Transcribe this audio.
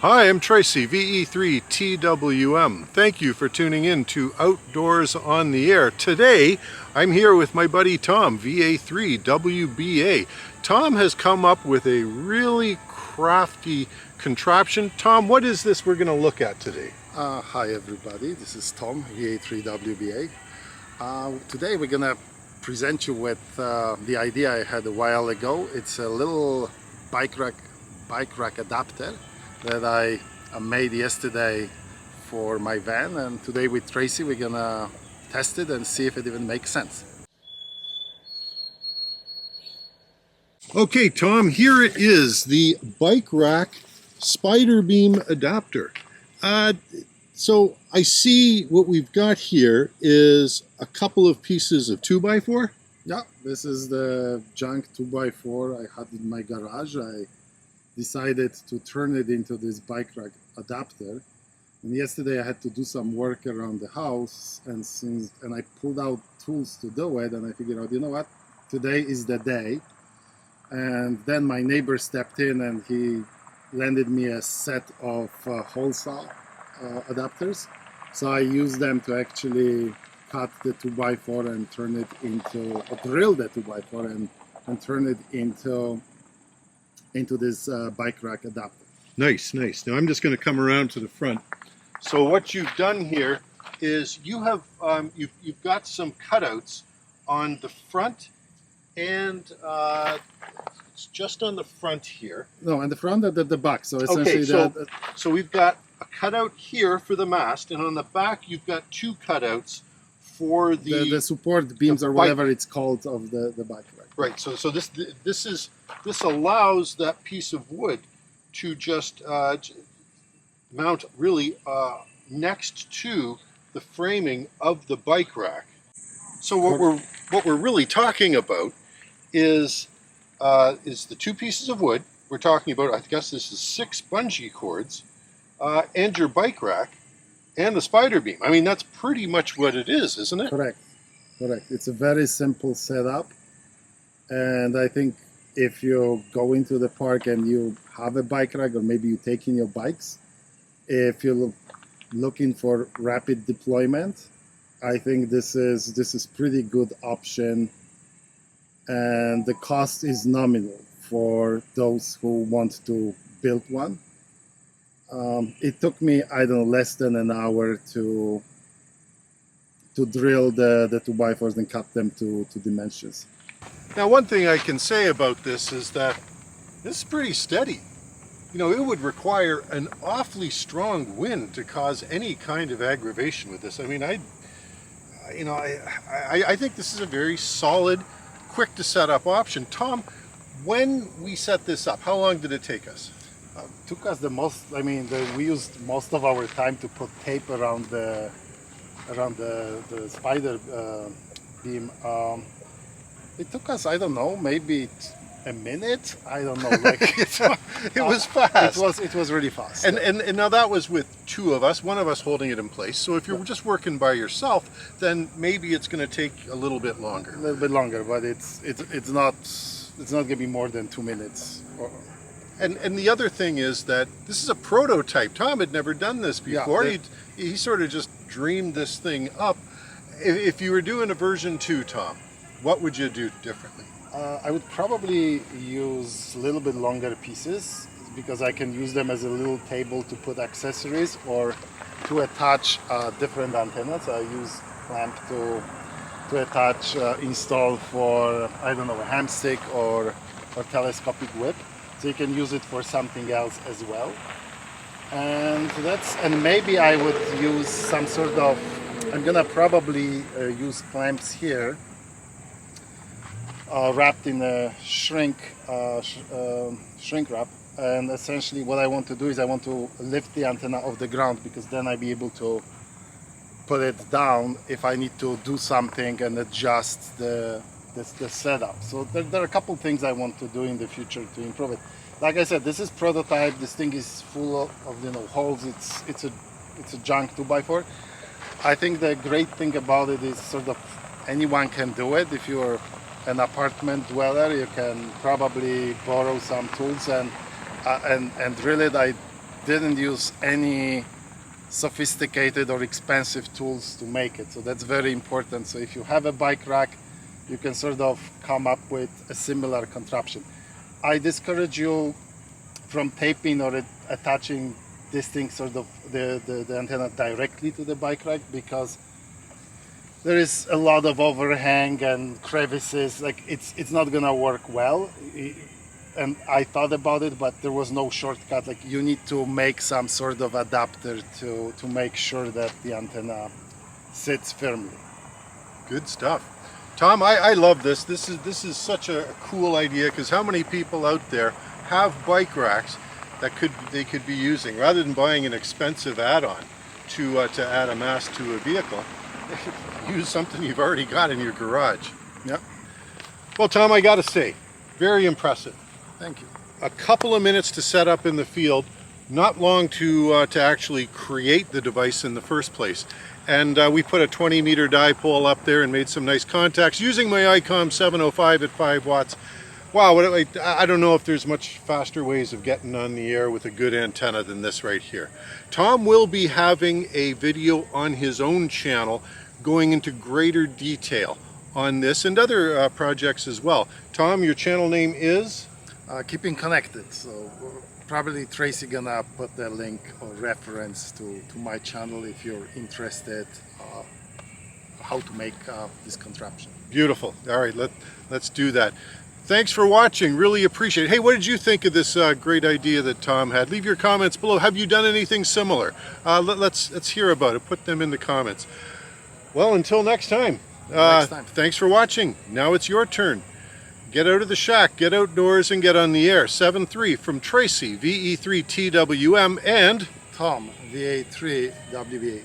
Hi, I'm Tracy, VE3TWM. Thank you for tuning in to Outdoors on the Air. Today, I'm here with my buddy Tom, VA3WBA. Tom has come up with a really crafty contraption. Tom, what is this we're going to look at today? Hi everybody, this is Tom, VA3WBA. Today we're going to present you with the idea I had a while ago. It's a little bike rack adapter that I made yesterday for my van, and today with Tracy we're gonna test it and see if it even makes sense. Okay, Tom, here it is, the bike rack spider beam adapter. So I see what we've got here is a couple of pieces of 2x4. Yeah, this is the junk 2x4 I had in my garage. I decided to turn it into this bike rack adapter, and yesterday I had to do some work around the house, and I pulled out tools to do it, and I figured out, you know what, today is the day. And then my neighbor stepped in and he lended me a set of hole saw adapters, so I used them to actually cut the 2x4 and turn it into, or drill the 2x4 and turn it into this bike rack adapter. Nice, nice. Now I'm just going to come around to the front. So what you've done here is you have you've got some cutouts on the front, and it's just on the front here. No, on the front and at the back. So essentially, okay, so we've got a cutout here for the mast, and on the back you've got two cutouts for the support beams or whatever it's called of the bike rack. Right. So this allows that piece of wood to just mount really next to the framing of the bike rack. So what we're really talking about is the two pieces of wood. We're talking about, I guess this is 6 bungee cords, and your bike rack, and the spider beam. I mean, that's pretty much what it is, isn't it? Correct. Correct. It's a very simple setup, and I think if you go into the park and you have a bike rack, or maybe you take in your bikes, if you're looking for rapid deployment, I think this is pretty good option, and the cost is nominal for those who want to build one. It took me, I don't know, less than an hour to drill the 2x4s and cut them to dimensions. Now, one thing I can say about this is that this is pretty steady. You know, it would require an awfully strong wind to cause any kind of aggravation with this. I mean, I think this is a very solid, quick to set up option. Tom, when we set this up, how long did it take us? Took us the most. I mean, we used most of our time to put tape around the spider beam. It took us, I don't know, maybe a minute. I don't know. Like it was fast. It was really fast. And now that was with 2 of us, one of us holding it in place. So if you're just working by yourself, then maybe it's going to take a little bit longer. A little bit longer, but it's not going to be more than 2 minutes. And the other thing is that this is a prototype. Tom had never done this before. Yeah, he sort of just dreamed this thing up. If you were doing a version 2, Tom, what would you do differently? I would probably use a little bit longer pieces, because I can use them as a little table to put accessories or to attach different antennas. I use clamp to attach, install for, I don't know, a ham stick or telescopic whip. So you can use it for something else as well. And maybe I would use some sort of, I'm gonna probably use clamps here, wrapped in a shrink wrap. And essentially what I want to do is I want to lift the antenna off the ground, because then I'll be able to put it down if I need to do something and adjust the setup. So there are a couple things I want to do in the future to improve it. Like I said, this is prototype. This thing is full of holes. It's a junk 2x4. I think the great thing about it is sort of anyone can do it. If you're an apartment dweller, you can probably borrow some tools and drill it. didn't use any sophisticated or expensive tools to make it. So that's very important. So if you have a bike rack, you can sort of come up with a similar contraption. I discourage you from taping or attaching this thing, sort of the antenna directly to the bike rack, because there is a lot of overhang and crevices. Like it's not gonna work well. And I thought about it, but there was no shortcut. Like you need to make some sort of adapter to make sure that the antenna sits firmly. Good stuff. Tom, I love this. This is such a cool idea, because how many people out there have bike racks that they could be using, rather than buying an expensive add-on to add a mast to a vehicle? Use something you've already got in your garage. Yep. Well, Tom, I got to say, very impressive. Thank you. A couple of minutes to set up in the field, not long to actually create the device in the first place. And we put a 20-meter dipole up there and made some nice contacts using my ICOM 705 at 5 watts. Wow, I don't know if there's much faster ways of getting on the air with a good antenna than this right here. Tom will be having a video on his own channel going into greater detail on this and other projects as well. Tom, your channel name is? Keeping Connected. So probably Tracy gonna put the link or reference to my channel if you're interested how to make this contraption. Beautiful. All right, let's do that. Thanks for watching. Really appreciate it. Hey, what did you think of this great idea that Tom had? Leave your comments below. Have you done anything similar? Let's hear about it. Put them in the comments. Well, until next time. Thanks for watching. Now it's your turn. Get out of the shack, get outdoors, and get on the air. 7-3 from Tracy, VE3TWM, and Tom, VA3WA.